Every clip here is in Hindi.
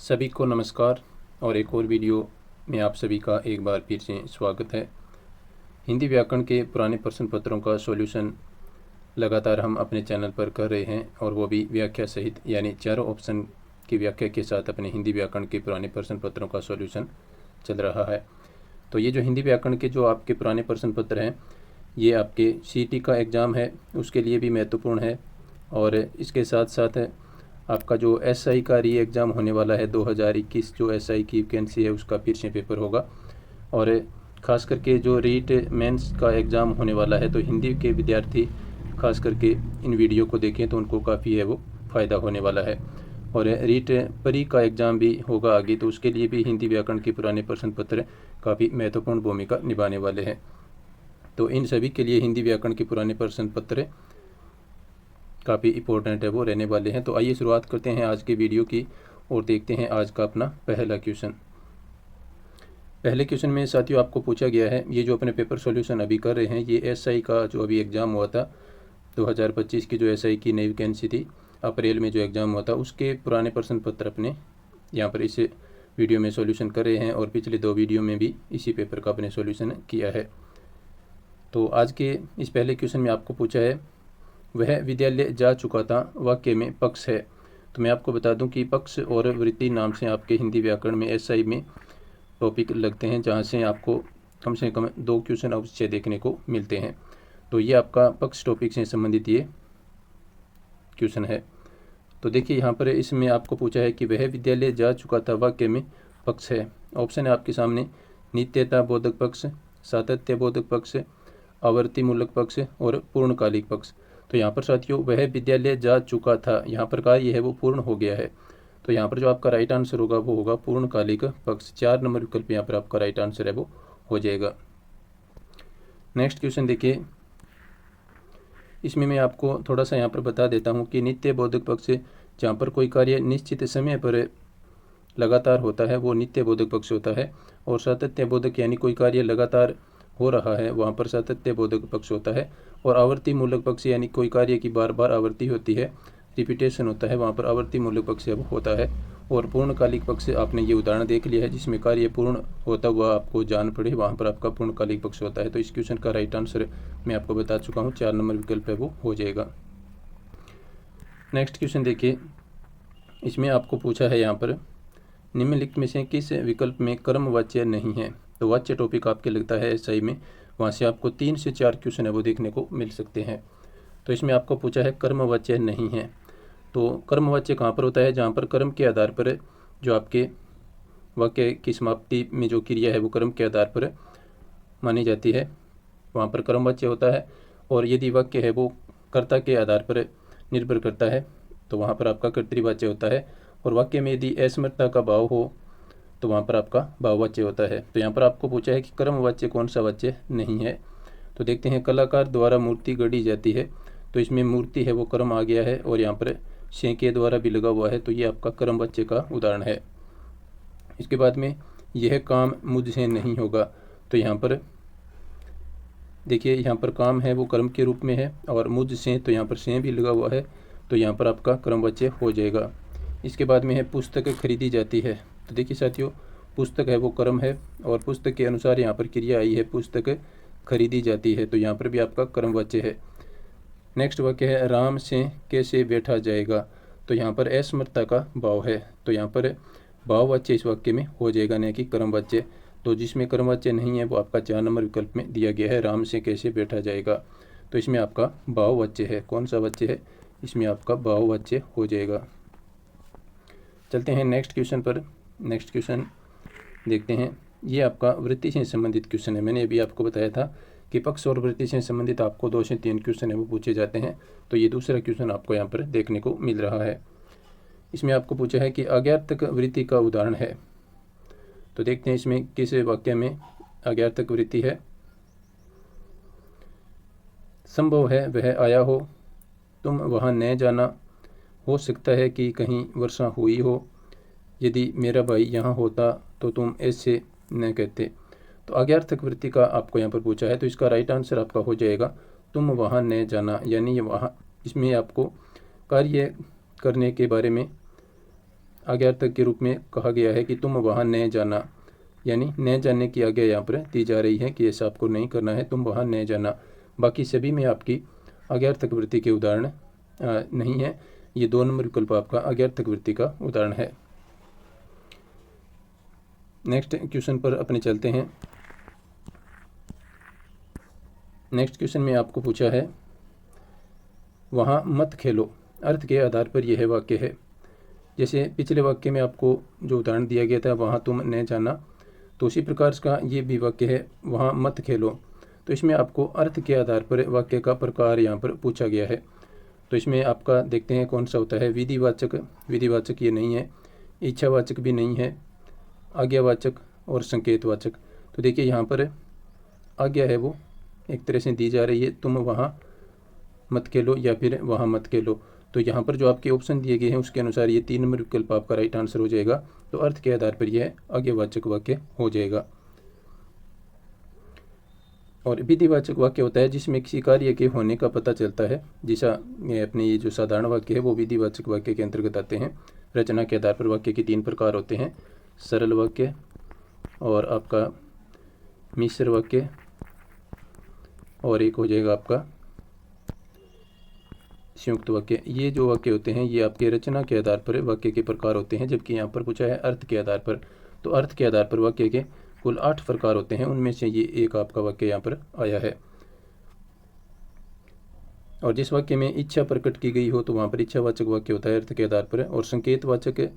सभी को नमस्कार और एक और वीडियो में आप सभी का एक बार फिर से स्वागत है। हिंदी व्याकरण के पुराने प्रश्न पत्रों का सॉल्यूशन लगातार हम अपने चैनल पर कर रहे हैं और वो भी व्याख्या सहित, यानी चारों ऑप्शन की व्याख्या के साथ अपने हिंदी व्याकरण के पुराने प्रश्न पत्रों का सॉल्यूशन चल रहा है। तो ये जो हिंदी व्याकरण के जो आपके पुराने प्रश्न पत्र हैं, ये आपके CET का एग्ज़ाम है उसके लिए भी महत्वपूर्ण है। और इसके साथ साथ आपका जो SI का री एग्ज़ाम होने वाला है 2021, जो SI की वैकेंसी है उसका फिर से पेपर होगा। और ख़ास करके जो रीट मेंस का एग्ज़ाम होने वाला है, तो हिंदी के विद्यार्थी ख़ास करके इन वीडियो को देखें तो उनको काफ़ी है वो फ़ायदा होने वाला है। और रीट परी का एग्ज़ाम भी होगा आगे, तो उसके लिए भी हिंदी व्याकरण के पुराने प्रश्न पत्र काफ़ी महत्वपूर्ण भूमिका निभाने वाले हैं। तो इन सभी के लिए हिंदी व्याकरण के पुराने प्रश्न पत्र काफ़ी इम्पोर्टेंट है वो रहने वाले हैं। तो आइए शुरुआत करते हैं आज के वीडियो की और देखते हैं आज का अपना पहला क्वेश्चन। पहले क्वेश्चन में साथियों आपको पूछा गया है, ये जो अपने पेपर सॉल्यूशन अभी कर रहे हैं, ये SI का जो अभी एग्ज़ाम हुआ था 2025 की, जो SI की नई वैकेंसी थी, अप्रैल में जो एग्ज़ाम हुआ था, उसके पुराने प्रश्न पत्र अपने यहाँ पर इस वीडियो में सॉल्यूशन कर रहे हैं और पिछले 2 वीडियो में भी इसी पेपर का अपने सॉल्यूशन किया है। तो आज के इस पहले क्वेश्चन में आपको पूछा है, वह विद्यालय जा चुका था वाक्य में पक्ष है। तो मैं आपको बता दूं कि पक्ष और वृत्ति नाम से आपके हिंदी व्याकरण में SI में टॉपिक लगते हैं, जहां से आपको कम से कम 2 क्वेश्चन अवश्य देखने को मिलते हैं। तो ये आपका पक्ष टॉपिक से संबंधित ये क्वेश्चन है। तो देखिए यहाँ पर इसमें आपको पूछा है कि वह विद्यालय जा चुका था वाक्य में पक्ष है। ऑप्शन है आपके सामने नित्यता बोधक पक्ष, सातत्य बोधक पक्ष, आवर्ती मूलक पक्ष और पूर्णकालिक पक्ष। तो यहाँ पर साथियों वह विद्यालय जा चुका था, यहाँ पर कार्य है वो पूर्ण हो गया है। तो यहाँ पर जो आपका राइट आंसर होगा वो होगा पूर्णकालिक पक्ष। 4 नंबर विकल्प यहाँ पर आपका राइट आंसर है वो हो जाएगा। नेक्स्ट क्वेश्चन देखिए, इसमें मैं आपको थोड़ा सा यहाँ पर बता देता हूँ कि नित्य बोधक पक्ष, जहाँ पर कोई कार्य निश्चित समय पर लगातार होता है वो नित्य बोधक पक्ष होता है। और सातत्य बोधक यानी कोई कार्य लगातार हो रहा है, वहाँ पर सातत्य बोधक पक्ष होता है। और आवर्ती मूलक पक्ष यानी कोई कार्य की बार बार आवर्ती होती है, रिपीटेशन होता है, वहाँ पर आवर्ती मूलक पक्ष होता है। और पूर्णकालिक पक्ष आपने ये उदाहरण देख लिया है, जिसमें कार्य पूर्ण होता हुआ आपको जान पड़े, वहाँ पर आपका पूर्णकालिक पक्ष होता है। तो इस क्वेश्चन का राइट आंसर मैं आपको बता चुका हूँ, 4 नंबर विकल्प है वो हो जाएगा। नेक्स्ट क्वेश्चन देखिए, इसमें आपको पूछा है यहाँ पर निम्नलिखित में से किस विकल्प में कर्मवाच्य नहीं है। तो वाच्य टॉपिक आपके लगता है SI में, वहाँ से आपको 3 से 4 क्वेश्चन है वो देखने को मिल सकते हैं। तो इसमें आपको पूछा है कर्मवाच्य नहीं है। तो कर्मवाच्य कहाँ पर होता है, जहाँ पर कर्म के आधार पर जो आपके वाक्य की समाप्ति में जो क्रिया है वो कर्म के आधार पर मानी जाती है, वहाँ पर कर्मवाच्य होता है। और यदि वाक्य है वो कर्ता के आधार पर निर्भर करता है तो वहाँ पर आपका कर्तृवाच्य होता है। और वाक्य में यदि असमर्थता का भाव हो तो वहाँ पर आपका भाववाच्य होता है। तो यहाँ पर आपको पूछा है कि कर्मवाच्य कौन सा वाच्य नहीं है। तो देखते हैं, कलाकार द्वारा मूर्ति गढ़ी जाती है, तो इसमें मूर्ति है वो कर्म आ गया है और यहाँ पर से के द्वारा भी लगा हुआ है, तो ये आपका कर्मवाच्य का उदाहरण है। इसके बाद में यह काम मुझसे नहीं होगा, तो यहाँ पर देखिए, यहाँ पर काम है वो कर्म के रूप में है और मुझ से, तो यहाँ पर से भी लगा हुआ है, तो यहाँ पर आपका कर्मवाच्य हो जाएगा। इसके बाद में है पुस्तक खरीदी जाती है। तो देखिए साथियों, पुस्तक है वो कर्म है और पुस्तक के अनुसार यहाँ पर क्रिया आई है पुस्तक खरीदी जाती है, तो यहाँ पर भी आपका कर्मवाच्य है। नेक्स्ट वाक्य है राम से कैसे बैठा जाएगा। तो यहाँ पर असमर्थता का भाव है, तो यहाँ पर भाववाच्य इस वाक्य में हो जाएगा, न कि कर्मवाच्य। तो जिसमें कर्मवाच्य नहीं है वो आपका 4 नंबर विकल्प में दिया गया है, राम से कैसे बैठा जाएगा। तो इसमें आपका भाववाच्य है। कौन सा वाच्य है, इसमें आपका भाववाच्य हो जाएगा। चलते हैं नेक्स्ट क्वेश्चन पर। नेक्स्ट क्वेश्चन देखते हैं, ये आपका वृत्ति से संबंधित क्वेश्चन है। मैंने अभी आपको बताया था कि पक्ष और वृत्ति से संबंधित आपको 2 से 3 क्वेश्चन है वो पूछे जाते हैं, तो ये दूसरा क्वेश्चन आपको यहाँ पर देखने को मिल रहा है। इसमें आपको पूछा है कि अज्ञातक वृत्ति का उदाहरण है। तो देखते हैं इसमें किस वाक्य में अज्ञातक वृत्ति है। संभव है वह आया हो, तुम वहाँ न जाना, हो सकता है कि कहीं वर्षा हुई हो, यदि मेरा भाई यहाँ होता तो तुम ऐसे न कहते। तो अज्ञार्थक वृत्ति का आपको यहाँ पर पूछा है, तो इसका राइट आंसर आपका हो जाएगा तुम वहाँ न जाना, यानी ये वहाँ, इसमें आपको कार्य करने के बारे में आज्ञार्थक के रूप में कहा गया है कि तुम वहाँ न जाना, यानी न जाने की आज्ञा यहाँ पर दी जा रही है कि ऐसा आपको नहीं करना है, तुम वहाँ न जाना। बाकी सभी में आपकी आज्ञार्थक वृत्ति के उदाहरण नहीं है। ये 2 नंबर विकल्प आपका आज्ञार्थक वृत्ति का उदाहरण है। नेक्स्ट क्वेश्चन पर अपने चलते हैं। नेक्स्ट क्वेश्चन में आपको पूछा है वहाँ मत खेलो, अर्थ के आधार पर यह वाक्य है। जैसे पिछले वाक्य में आपको जो उदाहरण दिया गया था वहाँ तुम न जाना, तो उसी प्रकार का ये भी वाक्य है वहाँ मत खेलो। तो इसमें आपको अर्थ के आधार पर वाक्य का प्रकार यहाँ पर पूछा गया है। तो इसमें आपका देखते हैं कौन सा होता है। विधिवाचक, विधिवाचक ये नहीं है, इच्छावाचक भी नहीं है, आज्ञावाचक और संकेतवाचक। तो देखिए यहाँ पर आज्ञा है वो एक तरह से दी जा रही है, तुम वहाँ मत खेलो या फिर वहाँ मत खेलो। तो यहाँ पर जो आपके ऑप्शन दिए गए हैं उसके अनुसार ये 3 नंबर विकल्प आपका राइट आंसर हो जाएगा। तो अर्थ के आधार पर यह आज्ञावाचक वाक्य हो जाएगा। और विधिवाचक वाक्य होता है जिसमें किसी कार्य के होने का पता चलता है। जैसा अपने ये जो साधारण वाक्य है वो विधिवाचक वाक्य के अंतर्गत आते हैं। रचना के आधार पर वाक्य के 3 प्रकार होते हैं, सरल वाक्य और आपका मिश्र वाक्य और एक हो जाएगा आपका संयुक्त वाक्य। ये जो वाक्य होते हैं ये आपके रचना के आधार पर वाक्य के प्रकार होते हैं, जबकि यहाँ पर पूछा है अर्थ के आधार पर। तो अर्थ के आधार पर वाक्य के कुल 8 प्रकार होते हैं, उनमें से ये एक आपका वाक्य यहाँ पर आया है। और जिस वाक्य में इच्छा प्रकट की गई हो तो वहाँ पर इच्छावाचक वाक्य होता है अर्थ के आधार पर। और संकेतवाचक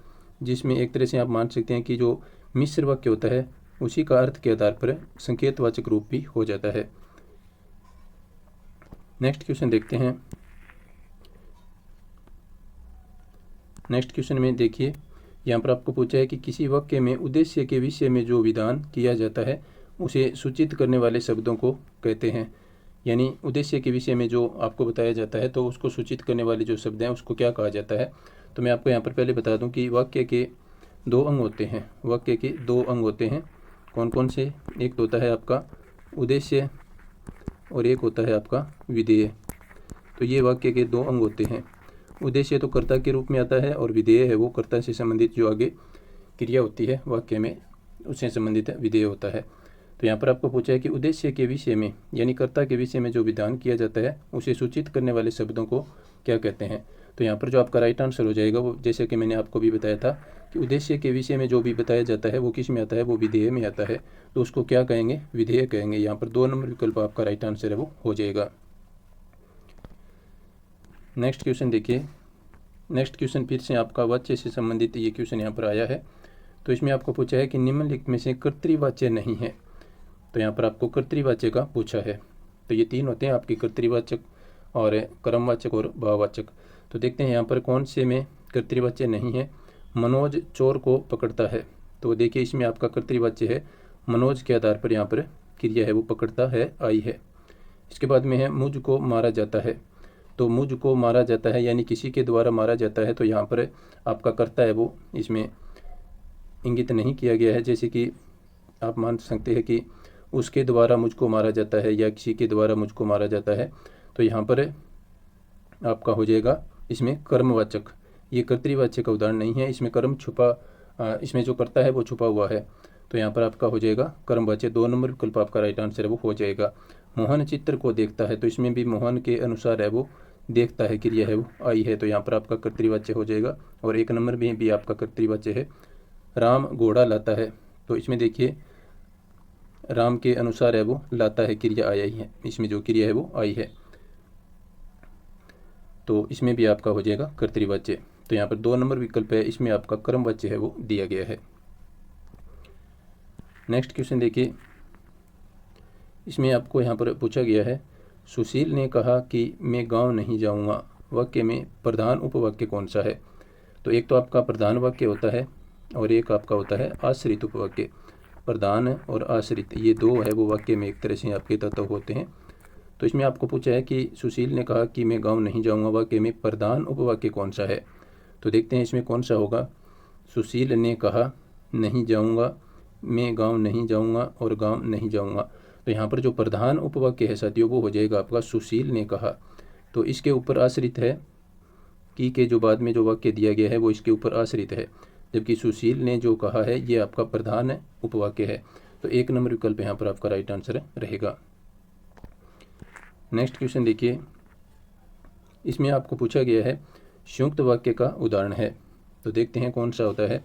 जिसमें एक तरह से आप मान सकते हैं कि जो मिश्र वाक्य होता है उसी का अर्थ के आधार पर संकेतवाचक रूप भी हो जाता है। नेक्स्ट क्वेश्चन देखते हैं। नेक्स्ट क्वेश्चन में देखिए यहाँ पर आपको पूछा है कि किसी वाक्य में उद्देश्य के विषय में जो विधान किया जाता है उसे सूचित करने वाले शब्दों को कहते हैं। यानी उद्देश्य के विषय में जो आपको बताया जाता है तो उसको सूचित करने वाले जो शब्द हैं उसको क्या कहा जाता है। तो मैं आपको यहाँ पर पहले बता दूँ कि वाक्य के 2 अंग होते हैं। वाक्य के 2 अंग होते हैं, कौन कौन से? एक तो होता है आपका उद्देश्य और एक होता है आपका विधेय। तो ये वाक्य के 2 अंग होते हैं। उद्देश्य तो कर्ता के रूप में आता है और विधेय है वो कर्ता से संबंधित जो आगे क्रिया होती है वाक्य में उससे संबंधित विधेय होता है। तो यहाँ पर आपको पूछा है कि उद्देश्य के विषय में यानी कर्ता के विषय में जो विधान किया जाता है उसे सूचित करने वाले शब्दों को क्या कहते हैं। तो यहाँ पर जो आपका राइट आंसर हो जाएगा वो जैसे कि मैंने आपको भी बताया था कि उद्देश्य के विषय में जो भी बताया जाता है वो किस में आता है, वो विधेय में आता है। तो उसको क्या कहेंगे? विधेय कहेंगे। यहाँ पर 2 नंबर विकल्प आपका राइट आंसर है वो हो जाएगा। नेक्स्ट क्वेश्चन देखिए। नेक्स्ट क्वेश्चन फिर से आपका वाच्य से संबंधित ये क्वेश्चन यहाँ पर आया है। तो इसमें आपको पूछा है कि निम्नलिखित में से कर्तृवाच्य नहीं है। तो यहाँ पर आपको कर्तृवाच्य का पूछा है। तो ये 3 होते हैं आपके कर्तृवाचक और कर्मवाचक और भाववाचक। तो देखते हैं यहाँ पर कौन से में कर्तृवाच्य नहीं है। मनोज चोर को पकड़ता है। तो देखिए इसमें आपका कर्तृवाच्य है, मनोज के आधार पर यहाँ पर क्रिया है वो पकड़ता है आई है। इसके बाद में है मुझको मारा जाता है। तो मुझको मारा जाता है यानी किसी के द्वारा मारा जाता है। तो यहाँ पर आपका कर्ता है वो इसमें इंगित नहीं किया गया है। जैसे कि आप मान सकते हैं कि उसके द्वारा मुझको मारा जाता है या किसी के द्वारा मुझको मारा जाता है। तो यहाँ पर आपका हो जाएगा इसमें कर्मवाचक। ये कर्तृवाच्य का उदाहरण नहीं है, इसमें कर्म छुपा, इसमें जो कर्ता है वो छुपा हुआ है। तो यहाँ पर आपका हो जाएगा कर्मवाच्य। 2 नंबर विकल्प आपका राइट आंसर है वो हो जाएगा। मोहन चित्र को देखता है। तो इसमें भी मोहन के अनुसार है वो देखता है क्रिया है वो आई है। तो यहाँ पर आपका कर्तृवाच्य हो जाएगा। और 1 नंबर में भी आपका कर्तृवाच्य है। राम घोड़ा लाता है। तो इसमें देखिए राम के अनुसार है वो लाता है क्रिया आई है, इसमें जो क्रिया है वो आई है। तो इसमें भी आपका हो जाएगा कर्तृवाच्य। तो यहाँ पर 2 नंबर विकल्प है, इसमें आपका कर्मवाच्य है वो दिया गया है। नेक्स्ट क्वेश्चन देखिए। इसमें आपको यहाँ पर पूछा गया है सुशील ने कहा कि मैं गांव नहीं जाऊंगा। वाक्य में प्रधान उपवाक्य कौन सा है? तो एक तो आपका प्रधान वाक्य होता है और एक आपका होता है आश्रित उपवाक्य। प्रधान और आश्रित ये 2 है वो वाक्य में एक तरह से आपके तत्व होते हैं। तो इसमें आपको पूछा है कि सुशील ने कहा कि मैं गांव नहीं जाऊंगा। वाक्य में प्रधान उपवाक्य कौन सा है? तो देखते हैं इसमें कौन सा होगा। सुशील ने कहा नहीं जाऊंगा, मैं गांव नहीं जाऊंगा और गांव नहीं जाऊंगा। तो यहाँ पर जो प्रधान उपवाक्य है साथियों वो हो जाएगा आपका सुशील ने कहा। तो इसके ऊपर आश्रित है कि के जो बाद में जो वाक्य दिया गया है वो इसके ऊपर आश्रित है। जबकि सुशील ने जो कहा है ये आपका प्रधान उपवाक्य है। तो 1 नंबर विकल्प यहाँ पर आपका राइट आंसर रहेगा। नेक्स्ट क्वेश्चन देखिए, इसमें आपको पूछा गया है संयुक्त वाक्य का उदाहरण है। तो देखते हैं कौन सा होता है।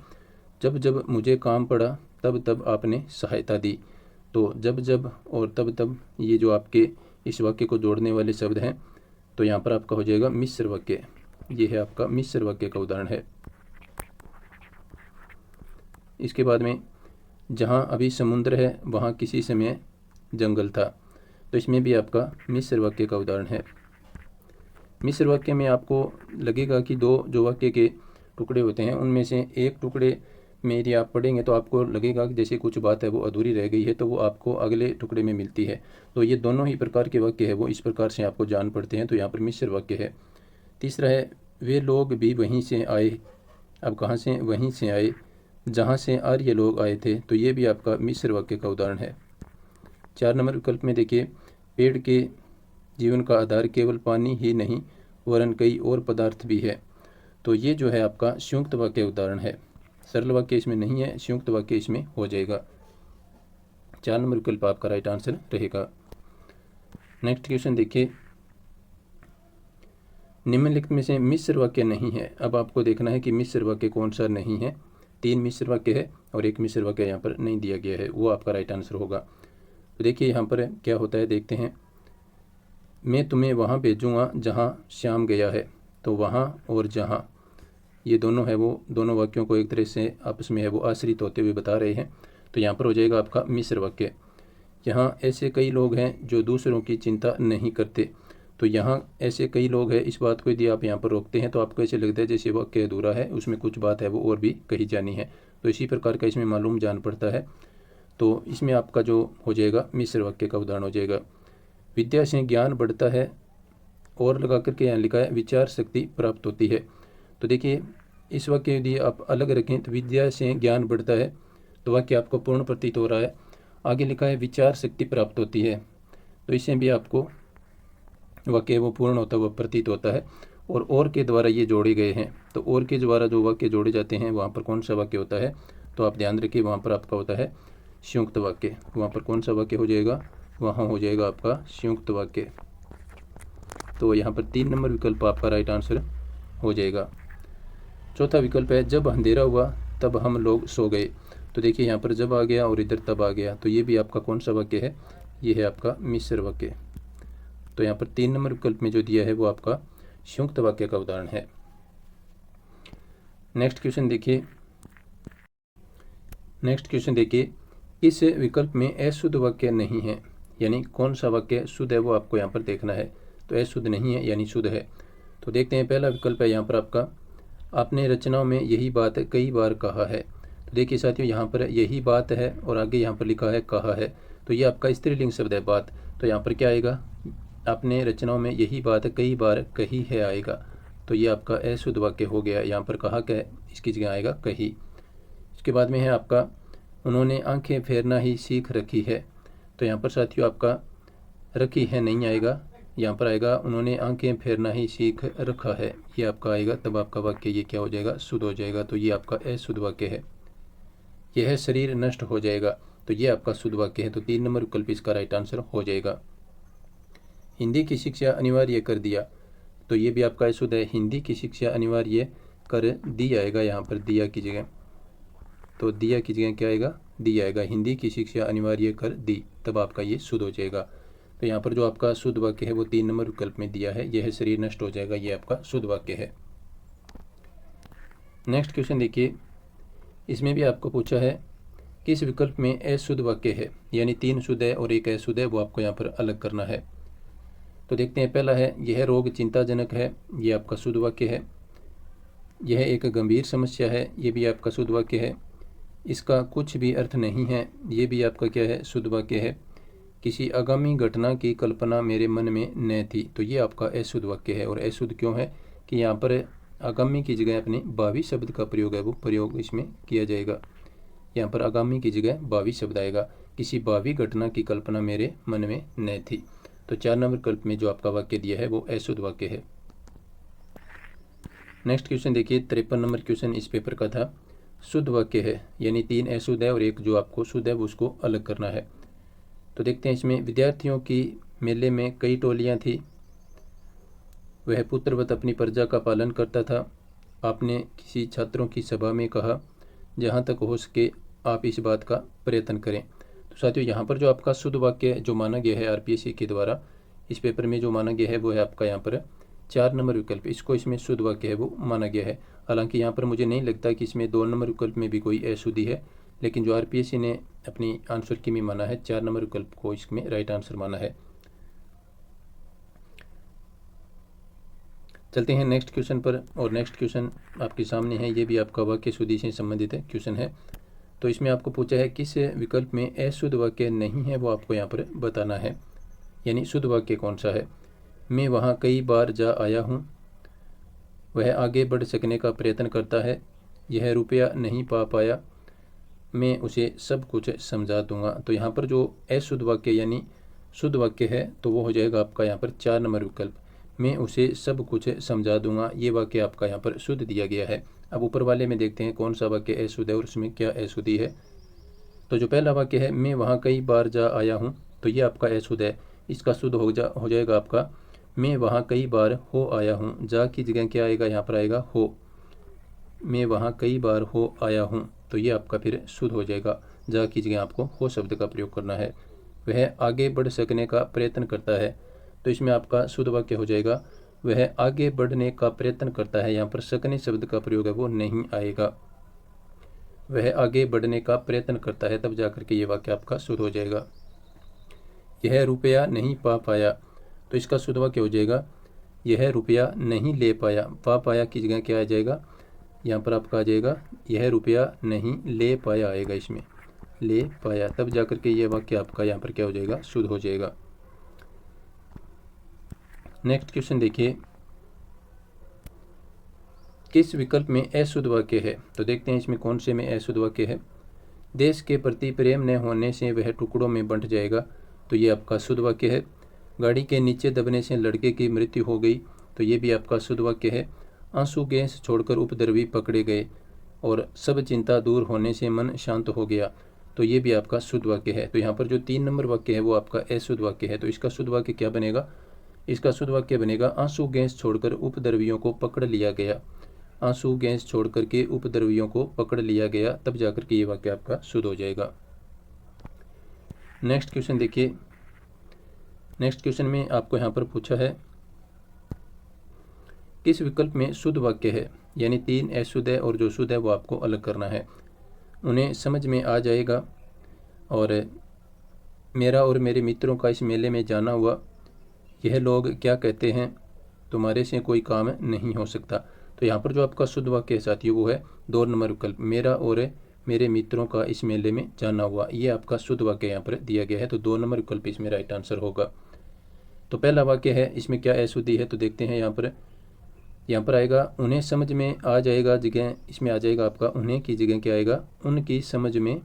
जब जब मुझे काम पड़ा तब तब आपने सहायता दी। तो जब जब और तब तब ये जो आपके इस वाक्य को जोड़ने वाले शब्द हैं, तो यहाँ पर आपका हो जाएगा मिश्र वाक्य। ये है आपका मिश्र वाक्य का उदाहरण है। इसके बाद में जहाँ अभी समुद्र है वहाँ किसी समय जंगल था। तो इसमें भी आपका मिश्र वाक्य का उदाहरण है। मिश्र वाक्य में आपको लगेगा कि दो जो वाक्य के टुकड़े होते हैं उनमें से एक टुकड़े में यदि आप पढ़ेंगे तो आपको लगेगा कि जैसे कुछ बात है वो अधूरी रह गई है, तो वो आपको अगले टुकड़े में मिलती है। तो ये दोनों ही प्रकार के वाक्य है वो इस प्रकार से आपको जान पड़ते हैं। तो यहाँ पर मिश्र वाक्य है। तीसरा है वे लोग भी वहीं से आए। अब कहाँ से? वहीं से आए जहाँ से आर्य लोग आए थे। तो ये भी आपका मिश्र वाक्य का उदाहरण है। 4 नंबर विकल्प में देखिए, पेड़ के जीवन का आधार केवल पानी ही नहीं वरन कई और पदार्थ भी है। तो ये जो है आपका संयुक्त वाक्य उदाहरण है। सरल वाक्य इसमें नहीं है, संयुक्त वाक्य इसमें हो जाएगा। 4 नंबर विकल्प आपका राइट आंसर रहेगा। नेक्स्ट क्वेश्चन देखिए, निम्नलिखित में से मिश्र वाक्य नहीं है। अब आपको देखना है कि मिश्र वाक्य कौन सा नहीं है। 3 मिश्र वाक्य है और 1 मिश्र वाक्य यहाँ पर नहीं दिया गया है, वो आपका राइट आंसर होगा। तो देखिए यहाँ पर क्या होता है, देखते हैं। मैं तुम्हें वहाँ भेजूँगा जहाँ श्याम गया है। तो वहाँ और जहाँ ये दोनों है वो दोनों वाक्यों को एक तरह से आपस में है वो आश्रित होते हुए बता रहे हैं। तो यहाँ पर हो जाएगा आपका मिश्र वाक्य। यहाँ ऐसे कई लोग हैं जो दूसरों की चिंता नहीं करते। तो यहाँ ऐसे कई लोग हैं, इस बात को यदि आप यहाँ पर रोकते हैं तो आपको ऐसे लगता है जैसे वाक्य अधूरा है, उसमें कुछ बात है वो और भी कही जानी है। तो इसी प्रकार का इसमें मालूम जान पड़ता है। तो इसमें आपका जो हो जाएगा मिश्र वाक्य का उदाहरण हो जाएगा। विद्या से ज्ञान बढ़ता है और लगा करके यहाँ लिखा है विचार शक्ति प्राप्त होती है। तो देखिए इस वाक्य यदि आप अलग रखें तो विद्या से ज्ञान बढ़ता है, तो वाक्य आपको पूर्ण प्रतीत हो रहा है। आगे लिखा है विचार शक्ति प्राप्त होती है, तो इससे भी आपको वाक्य वो पूर्ण होता हुआ प्रतीत होता है। और के द्वारा ये जोड़े गए हैं। तो और के द्वारा जो वाक्य जोड़े जाते हैं वहाँ पर कौन सा वाक्य होता है? तो आप ध्यान रखिए, वहाँ पर आपका होता है संयुक्त वाक्य। वहाँ पर कौन सा वाक्य हो जाएगा? वहाँ हो जाएगा आपका संयुक्त वाक्य। तो यहाँ पर 3 नंबर विकल्प आपका राइट आंसर हो जाएगा। चौथा विकल्प है जब अंधेरा हुआ तब हम लोग सो गए। तो देखिए यहाँ पर जब आ गया और इधर तब आ गया, तो ये भी आपका कौन सा वाक्य है? ये है आपका मिश्र वाक्य। तो यहाँ पर 3 नंबर विकल्प में जो दिया है वो आपका संयुक्त वाक्य का उदाहरण है। नेक्स्ट क्वेश्चन देखिए, इस विकल्प में अशुद्ध वाक्य नहीं है, यानी कौन सा वाक्य शुद्ध है वो आपको यहाँ पर देखना है। तो अशुद्ध नहीं है यानी शुद्ध है। तो देखते हैं, पहला विकल्प है यहाँ पर आपका आपने रचनाओं में यही बात कई बार कहा है। तो देखिए साथियों, यहाँ पर यही बात है और आगे यहाँ पर लिखा है कहा है। तो ये आपका स्त्रीलिंग शब्द है बात। तो यहाँ पर क्या आएगा? आपने रचनाओं में यही बात कई बार कही है आएगा। तो ये आपका अशुद्ध वाक्य हो गया। यहाँ पर कहा क्या है, इसकी जगह आएगा कही। इसके बाद में है आपका उन्होंने आंखें फेरना ही सीख रखी है। तो यहाँ पर साथियों आपका रखी है नहीं आएगा, यहाँ पर आएगा उन्होंने आंखें फेरना ही सीख रखा है। ये आपका आएगा, तब आपका वाक्य ये क्या हो जाएगा? शुद्ध हो जाएगा। तो ये आपका अशुद्ध वाक्य है। यह शरीर नष्ट हो जाएगा। तो ये आपका शुद्ध वाक्य है। तो 3 नंबर विकल्प इसका राइट आंसर हो जाएगा। हिंदी की शिक्षा अनिवार्य कर दिया। तो ये भी आपका अशुद्ध है। हिंदी की शिक्षा अनिवार्य कर दी आएगा, यहाँ पर दिया की जगह। तो दिया की जगह क्या आएगा? दी आएगा। हिंदी की शिक्षा अनिवार्य कर दी, तब आपका ये शुद्ध हो जाएगा। तो यहाँ पर जो आपका शुद्ध वाक्य है वो 3 नंबर विकल्प में दिया है, यह शरीर नष्ट हो जाएगा। ये आपका शुद्ध वाक्य है। नेक्स्ट क्वेश्चन देखिए, इसमें भी आपको पूछा है किस विकल्प में अशुद्ध वाक्य है, यानी 3 शुद्ध है और 1 अशुद्ध है, वो आपको यहाँ पर अलग करना है। तो देखते हैं, पहला है यह रोग चिंताजनक है। ये आपका शुद्ध वाक्य है। यह एक गंभीर समस्या है। ये भी आपका शुद्ध वाक्य है। इसका कुछ भी अर्थ नहीं है। ये भी आपका क्या है? शुद्ध वाक्य है। किसी आगामी घटना की कल्पना मेरे मन में न थी। तो ये आपका अशुद्ध वाक्य है। और अशुद्ध क्यों है कि यहाँ पर आगामी की जगह अपने भावी शब्द का प्रयोग है वो प्रयोग इसमें किया जाएगा। यहाँ पर आगामी की जगह भावी शब्द आएगा। किसी भावी घटना की कल्पना मेरे मन में न थी। तो 4 नंबर विकल्प में जो आपका वाक्य दिया है वो अशुद्ध वाक्य है। नेक्स्ट क्वेश्चन देखिए, 53 नंबर क्वेश्चन इस पेपर का था। शुद्ध वाक्य है, यानी 3 अशुद्ध है और एक जो आपको शुद्ध है वो उसको अलग करना है। तो देखते हैं इसमें, विद्यार्थियों की मेले में कई टोलियाँ थी, वह पुत्रवत अपनी प्रजा का पालन करता था। आपने किसी छात्रों की सभा में कहा, जहाँ तक हो सके आप इस बात का प्रयत्न करें। तो साथियों, यहाँ पर जो आपका शुद्ध वाक्य जो माना गया है आरपीएससी के द्वारा इस पेपर में जो माना गया है वो है आपका यहाँ पर 4 नंबर विकल्प, इसको इसमें शुद्ध वाक्य है वो माना गया है। हालांकि यहाँ पर मुझे नहीं लगता कि इसमें 2 नंबर विकल्प में भी कोई अशुद्धि है, लेकिन जो आरपीएससी ने अपनी आंसर की में माना है 4 नंबर विकल्प को इसमें राइट आंसर माना है। चलते हैं नेक्स्ट क्वेश्चन पर, और नेक्स्ट क्वेश्चन आपके सामने है, ये भी आपका वाक्य शुद्धि से संबंधित है क्वेश्चन है। तो इसमें आपको पूछा है किस विकल्प में अशुद्ध वाक्य नहीं है वो आपको यहाँ पर बताना है, यानी शुद्ध वाक्य कौन सा है। मैं वहाँ कई बार जा आया हूँ, वह आगे बढ़ सकने का प्रयत्न करता है, यह रुपया नहीं पा पाया, मैं उसे सब कुछ समझा दूंगा। तो यहाँ पर जो अशुद्ध वाक्य यानी शुद्ध वाक्य है तो वो हो जाएगा आपका यहाँ पर 4 नंबर विकल्प, मैं उसे सब कुछ समझा दूंगा। ये वाक्य आपका यहाँ पर शुद्ध दिया गया है। अब ऊपर वाले में देखते हैं कौन सा वाक्य अशुद्ध है और उसमें क्या अशुद्धि है। तो जो पहला वाक्य है, मैं वहाँ कई बार जा आया हूँ, तो ये आपका अशुद्ध है। इसका शुद्ध हो जाएगा आपका, मैं वहाँ कई बार हो आया हूँ। जा की जगह क्या आएगा, यहाँ पर आएगा हो। मैं वहाँ कई बार हो आया हूँ, तो ये आपका फिर शुद्ध हो जाएगा। जा की जगह आपको हो शब्द का प्रयोग करना है। वह आगे बढ़ सकने का प्रयत्न करता है, तो इसमें आपका शुद्ध वाक्य हो जाएगा, वह आगे बढ़ने का प्रयत्न करता है। यहाँ पर सकने शब्द का प्रयोग है वो नहीं आएगा, वह आगे बढ़ने का प्रयत्न करता है, तब जाकर के ये वाक्य आपका शुद्ध हो जाएगा। यह रुपया नहीं पा पाया, तो इसका शुद्ध वाक्य हो जाएगा, यह रुपया नहीं ले पाया। पा पाया की जगह क्या आ जाएगा, यहाँ पर आपका आ जाएगा यह रुपया नहीं ले पाया आएगा, इसमें ले पाया, तब जाकर के ये वाक्य आपका यहाँ पर क्या हो जाएगा, शुद्ध हो जाएगा। नेक्स्ट क्वेश्चन देखिए, किस विकल्प में अशुद्ध वाक्य है। तो देखते हैं इसमें कौन से में अशुद्ध वाक्य है। देश के प्रति प्रेम न होने से वह टुकड़ों में बंट जाएगा, तो ये आपका शुद्ध वाक्य है। गाड़ी के नीचे दबने से लड़के की मृत्यु हो गई, तो ये भी आपका शुद्ध वाक्य है। आंसू गैस छोड़कर उपद्रवी पकड़े गए और सब चिंता दूर होने से मन शांत हो गया, तो ये भी आपका शुद्ध वाक्य है। तो यहाँ पर जो 3 नंबर वाक्य है वो आपका अशुद्ध वाक्य है। तो इसका शुद्ध वाक्य क्या बनेगा, इसका शुद्ध वाक्य बनेगा, आंसू गैस छोड़कर उपद्रवियों को पकड़ लिया गया। आंसू गैस छोड़ करके उपद्रवियों को पकड़ लिया गया, तब जाकर के ये वाक्य आपका शुद्ध हो जाएगा। नेक्स्ट क्वेश्चन देखिए, नेक्स्ट क्वेश्चन में आपको यहाँ पर पूछा है किस विकल्प में शुद्ध वाक्य है, यानी 3 अशुद्ध है और जो शुद्ध है वो आपको अलग करना है। उन्हें समझ में आ जाएगा, और मेरा और मेरे मित्रों का इस मेले में जाना हुआ, यह लोग क्या कहते हैं, तुम्हारे से कोई काम नहीं हो सकता। तो यहाँ पर जो आपका शुद्ध वाक्य है साथियों वो है 2 नंबर विकल्प, मेरा और मेरे मित्रों का इस मेले में जाना हुआ, ये आपका शुद्ध वाक्य यहाँ पर दिया गया है। तो 2 नंबर विकल्प इसमें राइट आंसर होगा। तो पहला वाक्य है, इसमें क्या अशुद्धि है, तो देखते हैं यहाँ पर आएगा उन्हें समझ में आ जाएगा, जगह इसमें आ जाएगा आपका उन्हें की जगह क्या आएगा, उनकी समझ में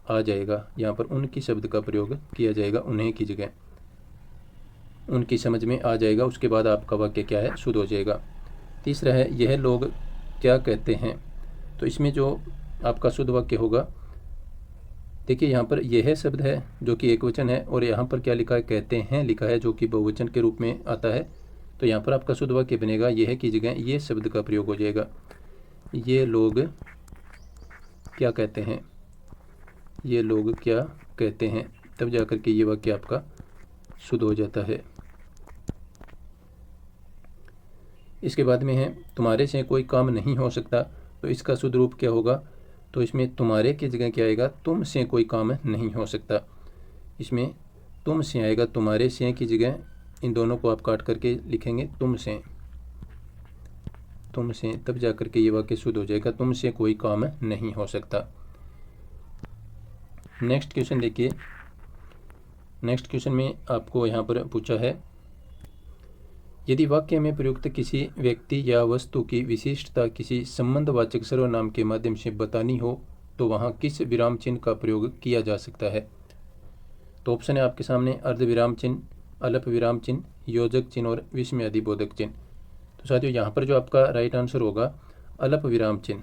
आ जाएगा। यहाँ पर उनकी शब्द का प्रयोग किया जाएगा, उन्हें की जगह उनकी समझ में आ जाएगा। उसके बाद आपका वाक्य क्या है, शुद्ध हो जाएगा। तीसरा है, यह लोग क्या कहते हैं, तो इसमें जो आपका शुद्ध वाक्य होगा, देखिए यहाँ पर यह शब्द है जो कि एकवचन है, और यहाँ पर क्या लिखा है, कहते हैं लिखा है जो कि बहुवचन के रूप में आता है। तो यहाँ पर आपका शुद्ध वाक्य बनेगा, यह की जगह ये शब्द का प्रयोग हो जाएगा, ये लोग क्या कहते हैं, ये लोग क्या कहते हैं, तब जाकर के ये वाक्य आपका शुद्ध हो जाता है। इसके बाद में है, तुम्हारे से कोई काम नहीं हो सकता, तो इसका शुद्ध रूप क्या होगा, तो इसमें तुम्हारे की जगह क्या आएगा, तुम से कोई काम नहीं हो सकता। इसमें तुम से आएगा, तुम्हारे से की जगह इन दोनों को आप काट करके लिखेंगे तुम से, तब जाकर के ये वाक्य शुद्ध हो जाएगा, तुम से कोई काम नहीं हो सकता। नेक्स्ट क्वेश्चन देखिए, नेक्स्ट क्वेश्चन में आपको यहाँ पर पूछा है, यदि वाक्य में प्रयुक्त किसी व्यक्ति या वस्तु की विशिष्टता किसी संबंधवाचक सर्वनाम के माध्यम से बतानी हो, तो वहाँ किस विराम चिन्ह का प्रयोग किया जा सकता है। तो ऑप्शन है आपके सामने, अर्ध विराम चिन्ह, अल्प विराम चिन्ह, योजक चिन्ह और विस्मयादिबोधक चिन्ह। तो साथियों यहाँ पर जो आपका राइट आंसर होगा, अल्प विराम चिन्ह।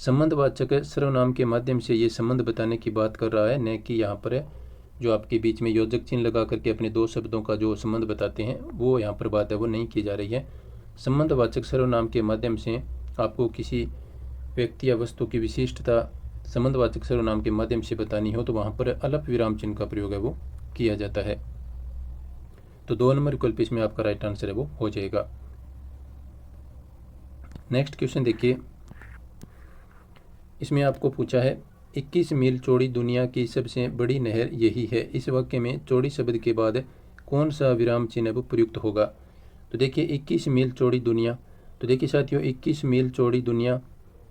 संबंधवाचक सर्वनाम के माध्यम से ये संबंध बताने की बात कर रहा है, न कि यहाँ पर जो आपके बीच में योजक चिन्ह लगा करके अपने दो शब्दों का जो संबंध बताते हैं वो यहाँ पर बात है वो नहीं की जा रही है। संबंधवाचक सर्वनाम के माध्यम से आपको किसी व्यक्ति या वस्तु की विशिष्टता संबंधवाचक सर्वनाम के माध्यम से बतानी हो तो वहाँ पर अल्प विराम चिन्ह का प्रयोग है वो किया जाता है। तो 2 नंबर विकल्प इसमें आपका राइट आंसर है वो हो जाएगा। नेक्स्ट क्वेश्चन देखिए, इसमें आपको पूछा है 21 मील चौड़ी दुनिया की सबसे बड़ी नहर यही है। इस वाक्य में चौड़ी शब्द के बाद कौन सा विराम चिन्ह वो प्रयुक्त होगा। तो देखिए 21 मील चौड़ी दुनिया, तो देखिए साथियों 21 मील चौड़ी दुनिया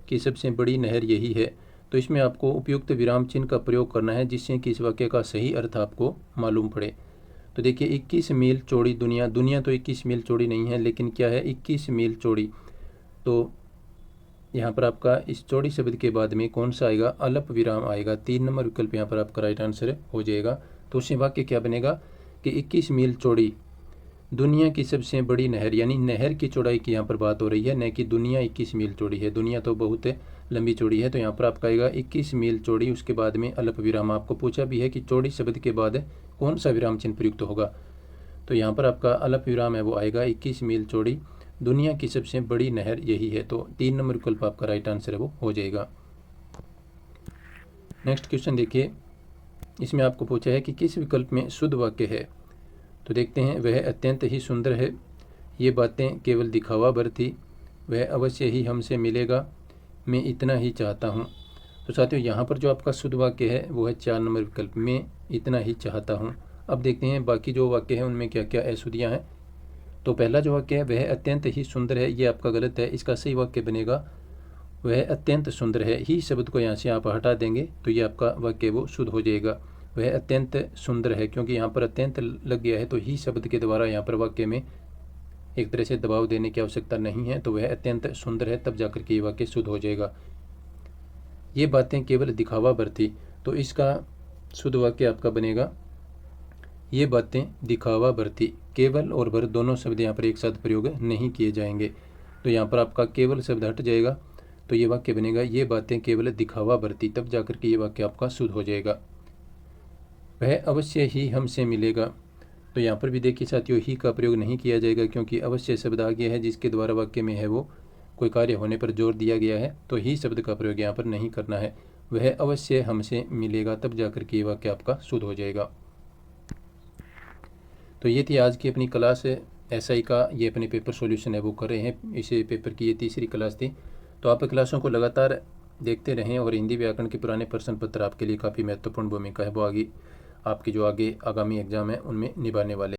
की सबसे बड़ी नहर यही है। तो इसमें आपको उपयुक्त विराम चिन्ह का प्रयोग करना है जिससे कि इस वाक्य का सही अर्थ आपको मालूम पड़े। तो देखिए 21 मील चौड़ी दुनिया, दुनिया तो 21 मील चौड़ी नहीं है लेकिन क्या है 21 मील चौड़ी। तो यहाँ पर आपका इस चौड़ी शब्द के बाद में कौन सा आएगा, अल्प विराम आएगा। 3 नंबर विकल्प यहाँ पर आपका राइट आंसर हो जाएगा। तो उससे वाक्य क्या बनेगा कि 21 मील चौड़ी दुनिया की सबसे बड़ी नहर, यानी नहर की चौड़ाई की यहाँ पर बात हो रही है, न कि दुनिया 21 मील चौड़ी है। दुनिया तो बहुत लंबी चौड़ी है। तो यहाँ पर आपका आएगा 21 मील चौड़ी, उसके बाद में अल्प विराम। आपको पूछा भी है कि चौड़ी शब्द के बाद कौन सा विराम चिन्ह प्रयुक्त होगा। तो यहाँ पर आपका अल्प विराम है वो आएगा 21 मील चौड़ी दुनिया की सबसे बड़ी नहर यही है। तो 3 नंबर विकल्प आपका राइट आंसर है वो हो जाएगा। नेक्स्ट क्वेश्चन देखिए, इसमें आपको पूछा है कि किस विकल्प में शुद्ध वाक्य है। तो देखते हैं, वह अत्यंत ही सुंदर है, ये बातें केवल दिखावा भर थी, वह अवश्य ही हमसे मिलेगा, मैं इतना ही चाहता हूँ। तो साथियों यहाँ पर जो आपका शुद्ध वाक्य है वो है 4 नंबर विकल्प, मैं इतना ही चाहता हूँ। अब देखते हैं बाकी जो वाक्य है उनमें क्या क्या अशुद्धियाँ हैं। तो पहला जो वाक्य है वह अत्यंत ही सुंदर है, ये आपका गलत है। इसका सही वाक्य बनेगा वह अत्यंत सुंदर है। ही शब्द को यहाँ से आप हटा देंगे तो ये आपका वाक्य वो शुद्ध हो जाएगा। वह अत्यंत सुंदर है, क्योंकि यहाँ पर अत्यंत लग गया है तो ही शब्द के द्वारा यहाँ पर वाक्य में एक तरह से दबाव देने की आवश्यकता नहीं है। तो वह अत्यंत सुंदर है, तब जाकर के ये वाक्य शुद्ध हो जाएगा। ये बातें केवल दिखावा भर थी, तो इसका शुद्ध वाक्य आपका बनेगा ये बातें दिखावा भर थी। केवल और भर दोनों शब्द यहाँ पर एक साथ प्रयोग नहीं किए जाएंगे। तो यहाँ पर आपका केवल शब्द हट जाएगा तो ये वाक्य बनेगा ये बातें केवल दिखावा भर थी, तब जाकर के ये वाक्य आपका शुद्ध हो जाएगा। वह अवश्य ही हमसे मिलेगा, तो यहाँ पर भी देखिए साथियों ही का प्रयोग नहीं किया जाएगा, क्योंकि अवश्य शब्द आ गया है जिसके द्वारा वाक्य में है वो कोई कार्य होने पर जोर दिया गया है, तो ही शब्द का प्रयोग यहाँ पर नहीं करना है। वह अवश्य हमसे मिलेगा, तब जाकर के ये वाक्य आपका शुद्ध हो जाएगा। तो ये थी आज की अपनी क्लास एसआई का, ये अपने पेपर सॉल्यूशन है वो कर रहे हैं। इस पेपर की ये तीसरी क्लास थी। तो आप क्लासों को लगातार देखते रहें और हिंदी व्याकरण के पुराने प्रश्न पत्र आपके लिए काफ़ी महत्वपूर्ण भूमिका है वो आगे आपके जो आगे आगामी एग्जाम है उनमें निभाने वाले